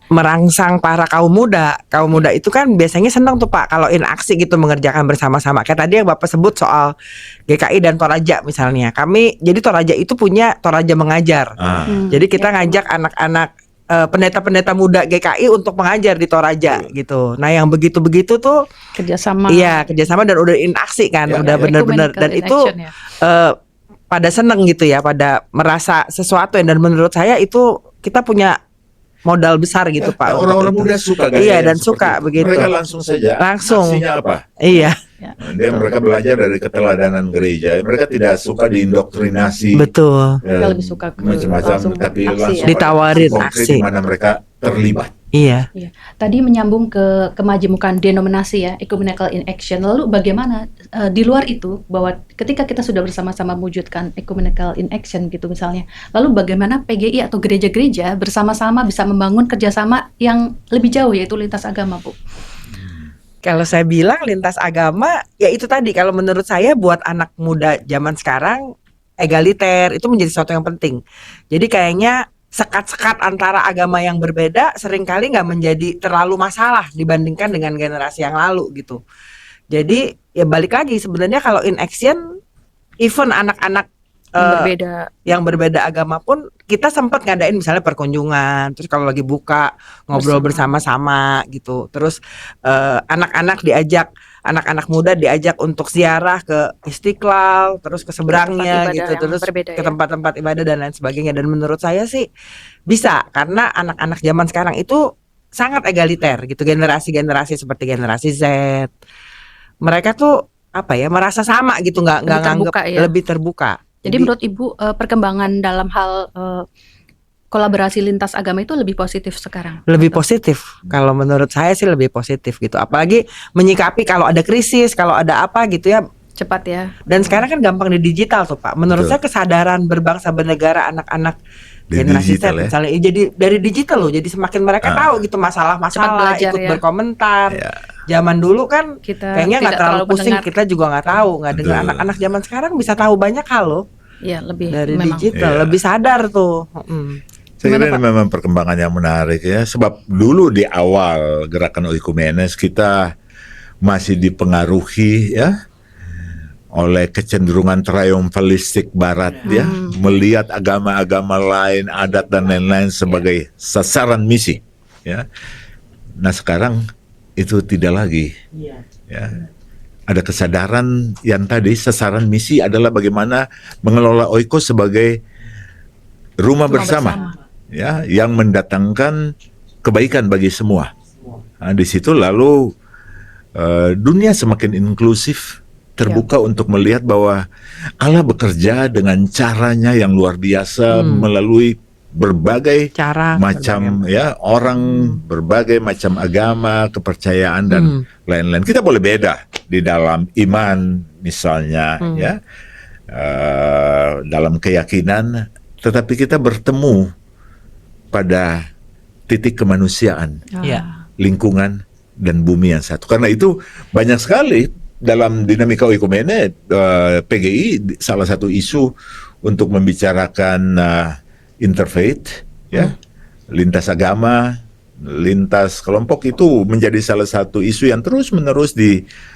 merangsang para kaum muda. Kaum muda itu kan biasanya senang tuh Pak kalau in aksi gitu mengerjakan bersama-sama. Kayak tadi yang Bapak sebut soal GKI dan Toraja misalnya. Jadi Toraja itu punya Toraja Mengajar. Jadi kita ngajak anak-anak pendeta-pendeta muda GKI untuk mengajar di Toraja gitu. Nah yang begitu-begitu tuh
kerjasama.
Iya kerjasama dan udah in aksi kan, udah bener-bener dan itu pada seneng gitu ya, pada merasa sesuatu dan menurut saya itu kita punya modal besar gitu Pak.
Orang-orang muda suka gaya.
Iya dan suka begitu.
Mereka langsung saja.
Aksinya
apa?
Iya.
Mereka belajar dari keteladanan gereja. Mereka tidak suka diindoktrinasi.
Betul.
Lebih suka
macam-macam, tapi langsung
ditawarin aksi.
Di mana mereka terlibat.
Iya.
Tadi menyambung ke kemajemukan denominasi ya, ecumenical in action. Lalu bagaimana di luar itu bahwa ketika kita sudah bersama-sama mewujudkan ecumenical in action gitu misalnya, lalu bagaimana PGI atau gereja-gereja bersama-sama bisa membangun kerjasama yang lebih jauh yaitu lintas agama, Bu?
Kalau saya bilang lintas agama, ya itu tadi kalau menurut saya buat anak muda zaman sekarang egaliter itu menjadi sesuatu yang penting. Jadi kayaknya sekat-sekat antara agama yang berbeda seringkali nggak menjadi terlalu masalah dibandingkan dengan generasi yang lalu gitu. Jadi ya balik lagi sebenarnya kalau in action, even anak-anak yang berbeda agama pun kita sempat ngadain misalnya perkunjungan, terus kalau lagi buka ngobrol bersama-sama gitu. Terus anak-anak muda diajak untuk ziarah ke Istiqlal, terus ke seberangnya gitu, terus ke tempat-tempat ibadah dan lain sebagainya. Dan menurut saya sih bisa, karena anak-anak zaman sekarang itu sangat egaliter gitu, generasi-generasi seperti generasi Z. Mereka tuh merasa sama gitu, nggak nganggap lebih terbuka.
Jadi menurut Ibu perkembangan dalam hal kolaborasi lintas agama itu lebih positif sekarang?
Lebih positif, kalau menurut saya sih lebih positif gitu. Apalagi menyikapi kalau ada krisis, kalau ada apa gitu ya,
cepat ya.
Dan sekarang kan gampang di digital tuh Pak. Menurut saya kesadaran berbangsa bernegara anak-anak generasi Z misalnya, jadi dari digital loh, jadi semakin mereka tahu gitu masalah-masalah, ikut berkomentar. Zaman dulu kan kayaknya nggak terlalu pusing, kita juga nggak tahu, nggak dengar. Anak-anak zaman sekarang bisa tahu banyak hal loh.
Iya, lebih
dari digital, lebih sadar tuh.
Saya kira ini memang perkembangan yang menarik ya, sebab dulu di awal gerakan Oikumenes kita masih dipengaruhi ya oleh kecenderungan triumfalistik Barat ya, melihat agama-agama lain, adat dan lain-lain sebagai sasaran misi ya. Nah sekarang itu tidak lagi ya. Ada kesadaran yang tadi sasaran misi adalah bagaimana mengelola Oiko sebagai rumah bersama. Ya, yang mendatangkan kebaikan bagi semua. Nah, di situ lalu dunia semakin inklusif, terbuka untuk melihat bahwa Allah bekerja dengan caranya yang luar biasa melalui berbagai macam ya orang, berbagai macam agama, kepercayaan dan lain-lain. Kita boleh beda di dalam iman misalnya ya, dalam keyakinan, tetapi kita bertemu pada titik kemanusiaan, lingkungan dan bumi yang satu. Karena itu banyak sekali dalam dinamika Oikumene, PGI salah satu isu untuk membicarakan interfaith, ya, lintas agama, lintas kelompok itu menjadi salah satu isu yang terus-menerus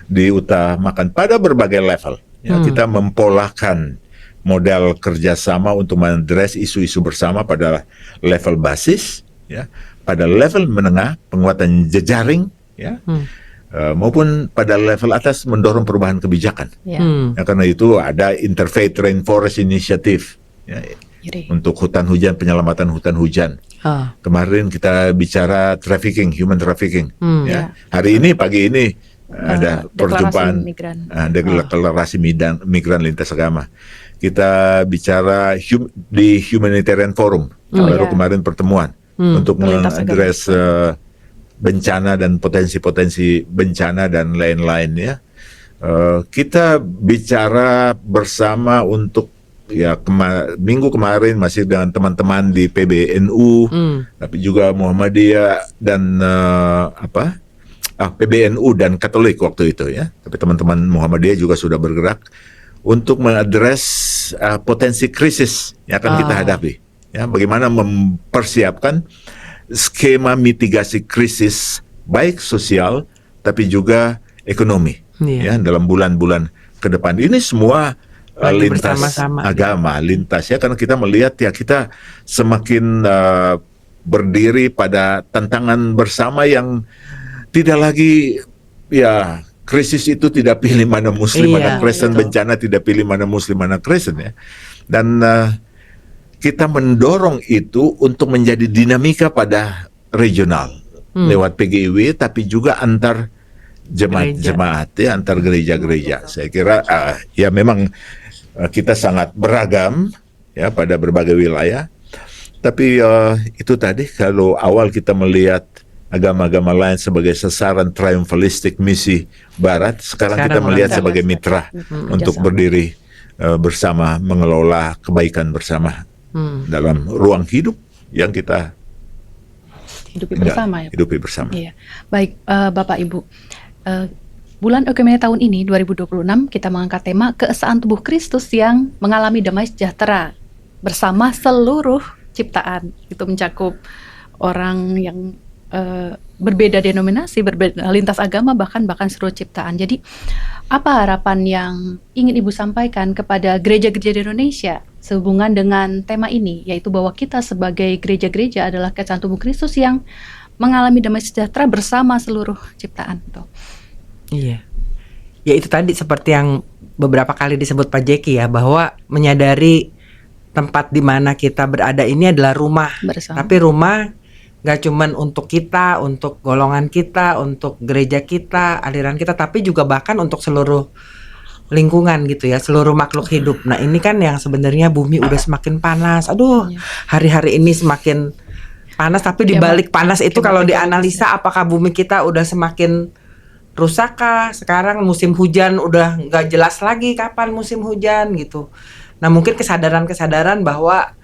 diutamakan pada berbagai level. Ya, kita mempolahkan model kerjasama untuk mengadres isu-isu bersama pada level basis, ya, pada level menengah penguatan jejaring, ya, maupun pada level atas mendorong perubahan kebijakan. Ya, karena itu ada Interfaith Rainforest Initiative, ya, untuk hutan hujan, penyelamatan hutan hujan. Kemarin kita bicara trafficking, human trafficking. Ya, hari ini pagi ini ada perjumpaan deklarasi migran lintas agama. Kita bicara di Humanitarian Forum, baru kemarin pertemuan untuk mengadres bencana dan potensi-potensi bencana dan lain-lain ya. Kita bicara bersama untuk ya minggu kemarin masih dengan teman-teman di PBNU, tapi juga Muhammadiyah dan PBNU dan Katolik waktu itu ya. Tapi teman-teman Muhammadiyah juga sudah bergerak untuk mengadres potensi krisis yang akan kita hadapi. Ya, bagaimana mempersiapkan skema mitigasi krisis baik sosial tapi juga ekonomi ya dalam bulan-bulan ke depan. Ini semua lintas agama, lintas ya, karena kita melihat ya kita semakin berdiri pada tantangan bersama yang tidak lagi ya, krisis itu tidak pilih mana Muslim mana Kristen, bencana tidak pilih mana Muslim mana Kristen ya. Dan kita mendorong itu untuk menjadi dinamika pada regional lewat PGIW, tapi juga antar jemaat ya, antar gereja-gereja. Saya kira ya memang kita sangat beragam ya pada berbagai wilayah. Tapi itu tadi, kalau awal kita melihat agama-agama lain sebagai sasaran triumphalistik misi Barat, sekarang kita melihat sebagai mitra untuk berdiri bersama, mengelola kebaikan bersama dalam ruang hidup yang kita hidupi bersama. Iya.
Baik, Bapak Ibu, bulan Oikumene tahun ini 2026 kita mengangkat tema keesaan tubuh Kristus yang mengalami damai sejahtera bersama seluruh ciptaan. Itu mencakup orang yang berbeda denominasi, berbeda lintas agama, bahkan seluruh ciptaan. Jadi apa harapan yang ingin Ibu sampaikan kepada gereja-gereja di Indonesia sehubungan dengan tema ini, yaitu bahwa kita sebagai gereja-gereja adalah keesaan tubuh Kristus yang mengalami damai sejahtera bersama seluruh ciptaan. Tuh.
Iya. Ya itu tadi seperti yang beberapa kali disebut Pak Jeki ya, bahwa menyadari tempat di mana kita berada ini adalah rumah bersama. Tapi rumah gak cuman untuk kita, untuk golongan kita, untuk gereja kita, aliran kita, tapi juga bahkan untuk seluruh lingkungan gitu ya, seluruh makhluk hidup. Nah ini kan yang sebenarnya bumi udah semakin panas. Aduh, hari-hari ini semakin panas, tapi di balik panas itu kalau dianalisa apakah bumi kita udah semakin rusak kah? Sekarang musim hujan udah gak jelas lagi kapan musim hujan gitu. Nah mungkin kesadaran bahwa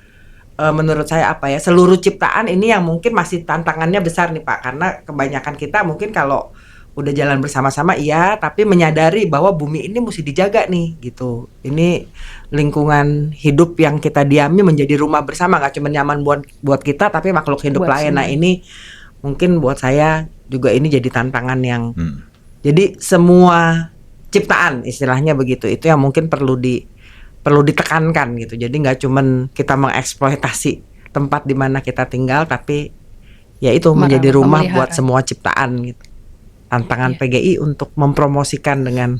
menurut saya seluruh ciptaan ini yang mungkin masih tantangannya besar nih Pak, karena kebanyakan kita mungkin kalau udah jalan bersama-sama iya, tapi menyadari bahwa bumi ini mesti dijaga nih gitu. Ini lingkungan hidup yang kita diami menjadi rumah bersama, gak cuma nyaman buat kita tapi makhluk hidup lain. Nah ini mungkin buat saya juga ini jadi tantangan yang jadi semua ciptaan istilahnya begitu, itu yang mungkin perlu ditekankan gitu. Jadi nggak cuman kita mengeksploitasi tempat di mana kita tinggal, tapi ya itu menjadi rumah buat semua ciptaan gitu. Tantangan PGI untuk mempromosikan dengan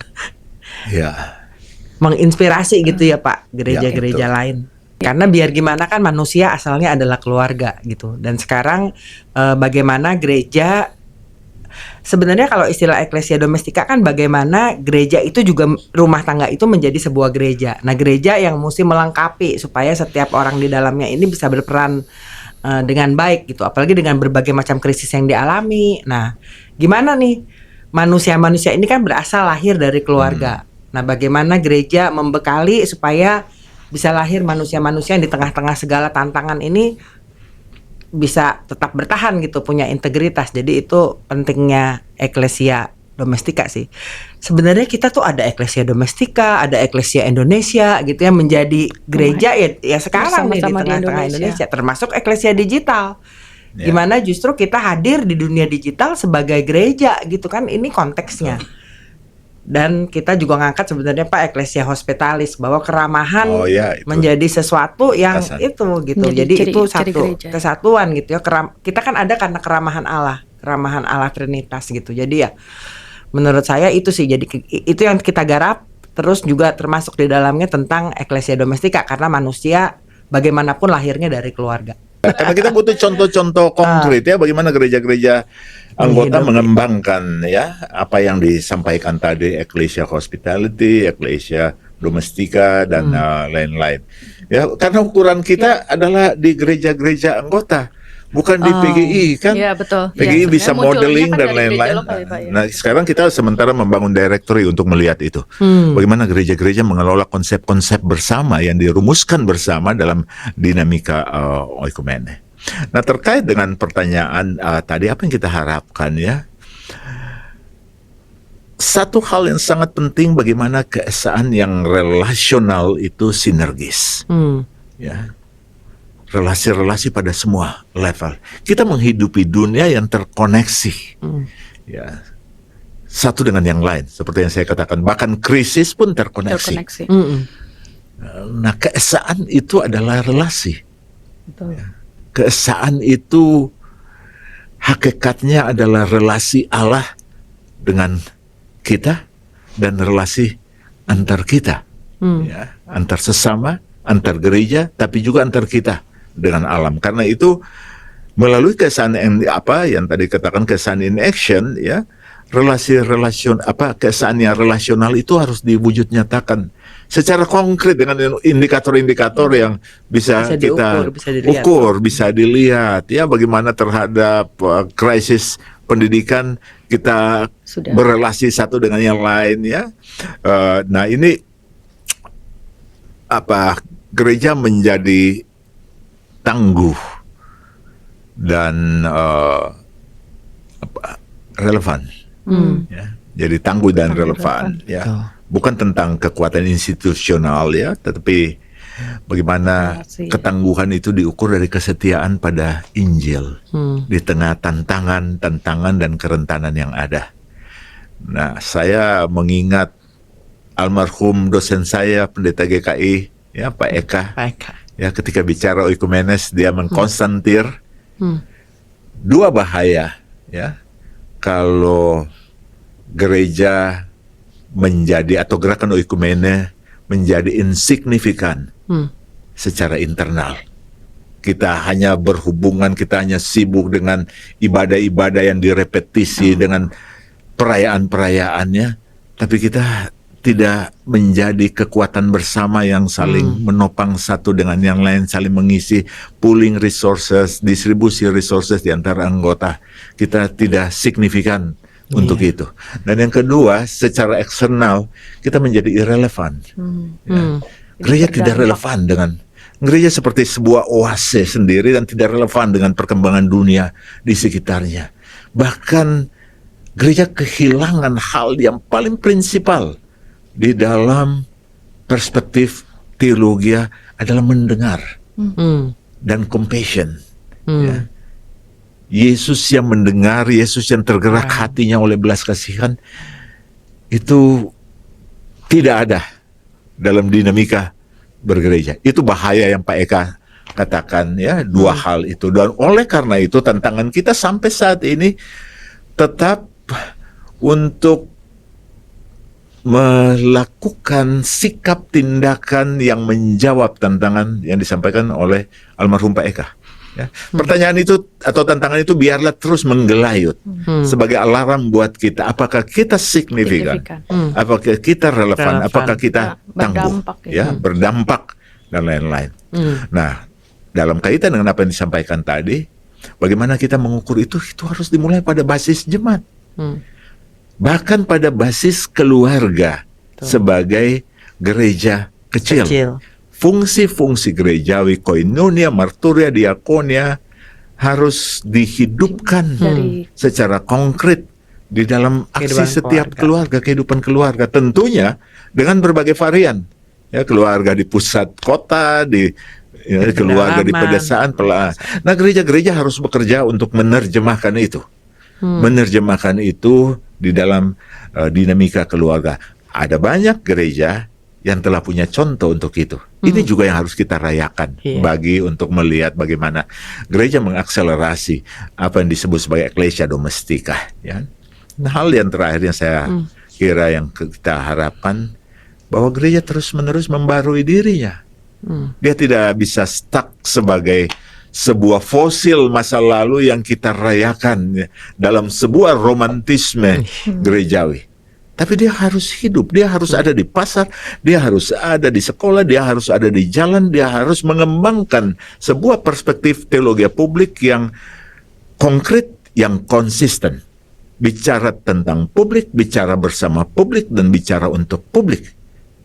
menginspirasi gitu ya Pak, gereja-gereja lain. Karena biar gimana kan manusia asalnya adalah keluarga gitu. Dan sekarang bagaimana gereja, sebenarnya kalau istilah Ecclesia Domestica kan bagaimana gereja itu juga rumah tangga itu menjadi sebuah gereja. Nah gereja yang mesti melengkapi supaya setiap orang di dalamnya ini bisa berperan dengan baik gitu. Apalagi dengan berbagai macam krisis yang dialami. Nah gimana nih, manusia-manusia ini kan berasal lahir dari keluarga. Nah bagaimana gereja membekali supaya bisa lahir manusia-manusia yang di tengah-tengah segala tantangan ini bisa tetap bertahan gitu, punya integritas. Jadi itu pentingnya Ecclesia Domestica sih. Sebenarnya kita tuh ada Ecclesia Domestica, ada Ecclesia Indonesia gitu ya, menjadi gereja ya sekarang nih di tengah-tengah Indonesia, termasuk Ecclesia Digital. Gimana justru kita hadir di dunia digital sebagai gereja gitu kan, ini konteksnya. Dan kita juga ngangkat sebenarnya Pak Ecclesia Hospitalis, bahwa keramahan menjadi sesuatu yang itu gitu. Jadi itu satu kesatuan gitu ya. Kita kan ada karena keramahan Allah Trinitas gitu. Jadi ya menurut saya itu sih, jadi itu yang kita garap. Terus juga termasuk di dalamnya tentang Ecclesia Domestica, karena manusia bagaimanapun lahirnya dari keluarga.
Karena kita butuh contoh-contoh konkret ya, bagaimana gereja-gereja anggota mengembangkan ya apa yang disampaikan tadi, Ecclesia Hospitality, Ecclesia Domestica dan lain-lain. Ya, karena ukuran kita adalah di gereja-gereja anggota, bukan di PGI kan.
Iya, betul.
PGI bisa modeling dan lain-lain. Nah, sekarang kita sementara membangun directory untuk melihat itu. Bagaimana gereja-gereja mengelola konsep-konsep bersama yang dirumuskan bersama dalam dinamika oikumene. Nah, terkait dengan pertanyaan tadi, apa yang kita harapkan ya? Satu hal yang sangat penting, bagaimana keesaan yang relasional itu sinergis. Ya. relasi-relasi pada semua level. Kita menghidupi dunia yang terkoneksi, ya, satu dengan yang lain. Seperti yang saya katakan, bahkan krisis pun terkoneksi. Nah, keesaan itu adalah relasi.
Betul.
Keesaan itu hakikatnya adalah relasi Allah dengan kita dan relasi antar kita, ya, antar sesama, antar gereja, tapi juga antar kita dengan alam. Karena itu melalui keesaan yang tadi katakan keesaan in action, ya, keesaan yang relasional itu harus diwujud nyatakan secara konkret dengan indikator-indikator yang bisa kita ukur, bisa dilihat, ya, bagaimana terhadap krisis pendidikan kita berelasi satu dengan yang lain, ya. Nah, ini gereja menjadi tangguh dan relevan, ya. Jadi tangguh dan relevan, ya. Bukan tentang kekuatan institusional, ya, tetapi bagaimana ketangguhan itu diukur dari kesetiaan pada Injil di tengah tantangan dan kerentanan yang ada. Nah, saya mengingat almarhum dosen saya, pendeta GKI, ya, Pak Eka. Ya, ketika bicara oikumenes, dia mengkonstantir dua bahaya, ya, kalau gereja menjadi atau gerakan oikumene menjadi insignifikan secara internal. Kita hanya berhubungan, kita hanya sibuk dengan ibadah-ibadah yang direpetisi dengan perayaan-perayaannya, tapi kita tidak menjadi kekuatan bersama yang saling menopang satu dengan yang lain, saling mengisi, pooling resources, distribusi resources di antara anggota. Kita tidak signifikan untuk itu. Dan yang kedua, secara eksternal kita menjadi irrelevan. Ya. Gereja tidak relevan dengan gereja seperti sebuah oase sendiri dan tidak relevan dengan perkembangan dunia di sekitarnya. Bahkan gereja kehilangan hal yang paling prinsipal di dalam perspektif teologi adalah mendengar dan compassion. Ya. Yesus yang mendengar, Yesus yang tergerak hatinya oleh belas kasihan, itu tidak ada dalam dinamika bergereja. Itu bahaya yang Pak Eka katakan, ya, dua hal itu. Dan oleh karena itu tantangan kita sampai saat ini tetap untuk melakukan sikap tindakan yang menjawab tantangan yang disampaikan oleh almarhum Pak Eka. Ya. Pertanyaan itu atau tantangan itu biarlah terus menggelayut sebagai alarm buat kita. Apakah kita signifikan? Apakah kita relevan? Apakah kita tangguh? Berdampak dan lain-lain. Nah, dalam kaitan dengan apa yang disampaikan tadi, bagaimana kita mengukur itu harus dimulai pada basis jemaat. Bahkan pada basis keluarga sebagai gereja kecil. Fungsi-fungsi gerejawi, koinonia, marturia, diakonia harus dihidupkan secara konkret di dalam aksi setiap keluarga, kehidupan keluarga. Tentunya dengan berbagai varian. Ya, keluarga di pusat kota, keluarga di pedesaan. Nah, gereja-gereja harus bekerja untuk menerjemahkan itu. Menerjemahkan itu di dalam dinamika keluarga. Ada banyak gereja yang telah punya contoh untuk itu. Ini juga yang harus kita rayakan bagi untuk melihat bagaimana gereja mengakselerasi apa yang disebut sebagai eklesia domestika. Ya. Nah, hal yang terakhir yang saya kira yang kita harapkan, bahwa gereja terus-menerus membarui dirinya. Dia tidak bisa stuck sebagai sebuah fosil masa lalu yang kita rayakan, ya, dalam sebuah romantisme gerejawi. Tapi dia harus hidup, dia harus ada di pasar, dia harus ada di sekolah, dia harus ada di jalan, dia harus mengembangkan sebuah perspektif teologi publik yang konkret, yang konsisten. Bicara tentang publik, bicara bersama publik, dan bicara untuk publik.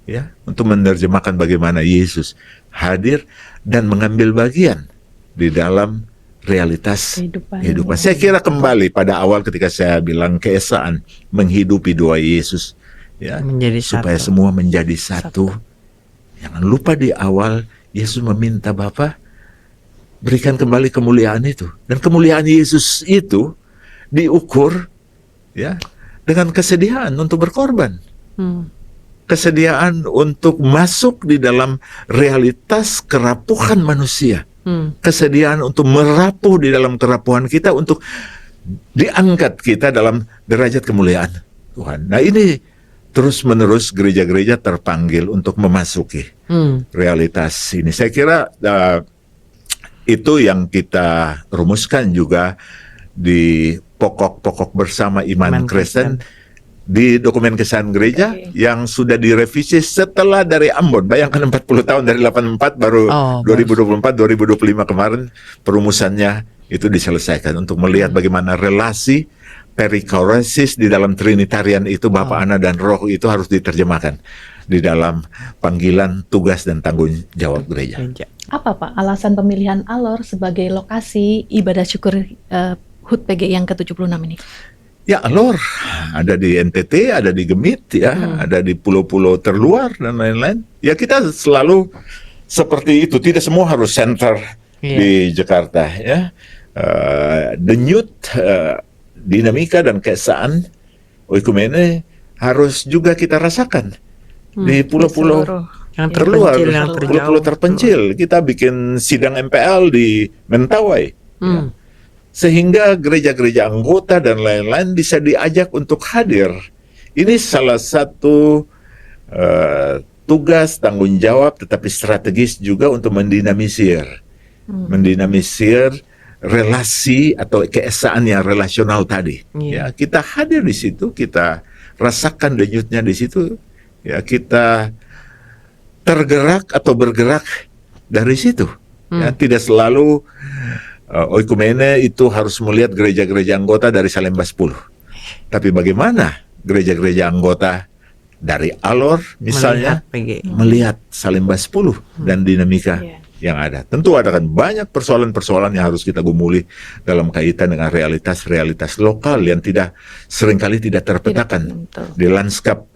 Ya, untuk menerjemahkan bagaimana Yesus hadir dan mengambil bagian di dalam realitas kehidupan. Saya kira kembali pada awal ketika saya bilang keesaan menghidupi dua Yesus, ya, supaya semua menjadi satu. Jangan lupa di awal Yesus meminta Bapa, berikan kembali kemuliaan itu. Dan kemuliaan Yesus itu diukur ya dengan kesediaan untuk berkorban. Kesediaan untuk masuk di dalam realitas kerapuhan manusia. Kesediaan untuk merapuh di dalam kerapuhan kita, untuk diangkat kita dalam derajat kemuliaan Tuhan. Nah, ini terus-menerus gereja-gereja terpanggil untuk memasuki realitas ini. Saya kira itu yang kita rumuskan juga di pokok-pokok bersama iman Kristen di dokumen kesan gereja yang sudah direvisi setelah dari Ambon. Bayangkan 40 tahun dari 84 baru 2024-2025 kemarin perumusannya itu diselesaikan untuk melihat bagaimana relasi perikoresis di dalam Trinitarian itu, Bapa, Anak, dan Roh itu harus diterjemahkan di dalam panggilan, tugas, dan tanggung jawab gereja.
Apa Pak alasan pemilihan Alor sebagai lokasi ibadah syukur HUT PGI yang ke-76 ini?
Ya, Alor ada di NTT, ada di Gemit, ya, ada di pulau-pulau terluar dan lain-lain. Ya, kita selalu seperti itu. Tidak semua harus center di Jakarta, ya. Denyut, dinamika dan keesaan oikumene harus juga kita rasakan di pulau-pulau
yang
terluar,
terpencil,
pulau-pulau terpencil. Kita bikin sidang MPL di Mentawai, ya. Sehingga gereja-gereja anggota dan lain-lain bisa diajak untuk hadir. Ini salah satu tugas, tanggung jawab, tetapi strategis juga untuk mendinamisir relasi atau keesaan yang relasional tadi. Ya, kita hadir di situ, kita rasakan denyutnya di situ. Ya, kita tergerak atau bergerak dari situ. Ya, tidak selalu oikumene itu harus melihat gereja-gereja anggota dari Salemba 10. Tapi bagaimana gereja-gereja anggota dari Alor misalnya melihat Salemba 10 dan dinamika yang ada. Tentu ada kan banyak persoalan-persoalan yang harus kita gumuli dalam kaitan dengan realitas-realitas lokal yang seringkali tidak terpetakan di lanskap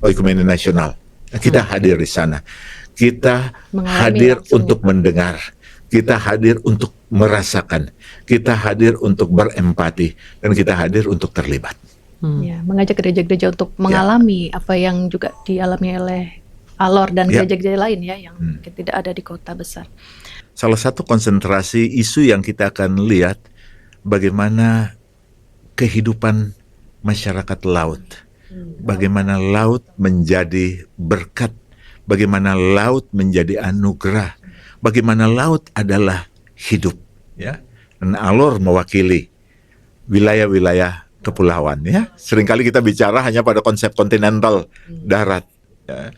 oikumene nasional. Kita hadir di sana. Kita hadir untuk mendengar. Kita hadir untuk merasakan, kita hadir untuk berempati, dan kita hadir untuk terlibat.
Ya, mengajak gereja-gereja untuk mengalami apa yang juga dialami oleh Alor dan gereja-gereja lain ya, yang tidak ada di kota besar.
Salah satu konsentrasi isu yang kita akan lihat bagaimana kehidupan masyarakat laut, bagaimana laut menjadi berkat, bagaimana laut menjadi anugerah, bagaimana laut adalah hidup, ya. Dan Alor mewakili wilayah-wilayah kepulauan, ya. Seringkali kita bicara hanya pada konsep kontinental darat, ya.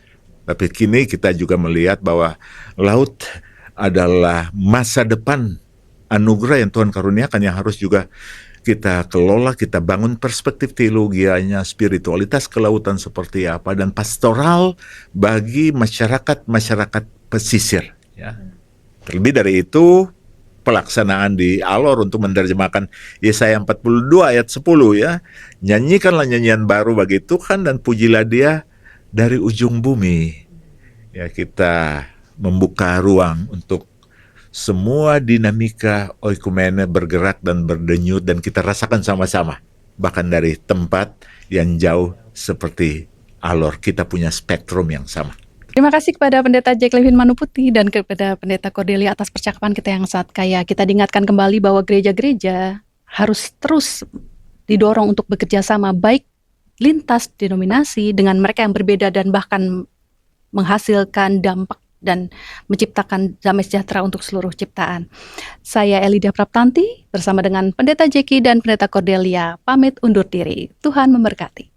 Tapi kini kita juga melihat bahwa laut adalah masa depan anugerah yang Tuhan karuniakan yang harus juga kita kelola, kita bangun perspektif teologianya, spiritualitas kelautan seperti apa, dan pastoral bagi masyarakat pesisir, ya. Terlebih dari itu, pelaksanaan di Alor untuk menerjemahkan Yesaya 42 ayat 10, ya. Nyanyikanlah nyanyian baru bagi Tuhan dan pujilah Dia dari ujung bumi. Ya, kita membuka ruang untuk semua dinamika oikumene bergerak dan berdenyut, dan kita rasakan sama-sama. Bahkan dari tempat yang jauh seperti Alor, kita punya spektrum yang sama.
Terima kasih kepada Pendeta Jack Levin Manuputi dan kepada Pendeta Cordelia atas percakapan kita yang sangat kaya. Kita diingatkan kembali bahwa gereja-gereja harus terus didorong untuk bekerja sama, baik lintas denominasi dengan mereka yang berbeda, dan bahkan menghasilkan dampak dan menciptakan damai sejahtera untuk seluruh ciptaan. Saya Elidia Praptanti bersama dengan Pendeta Jeki dan Pendeta Cordelia pamit undur diri. Tuhan memberkati.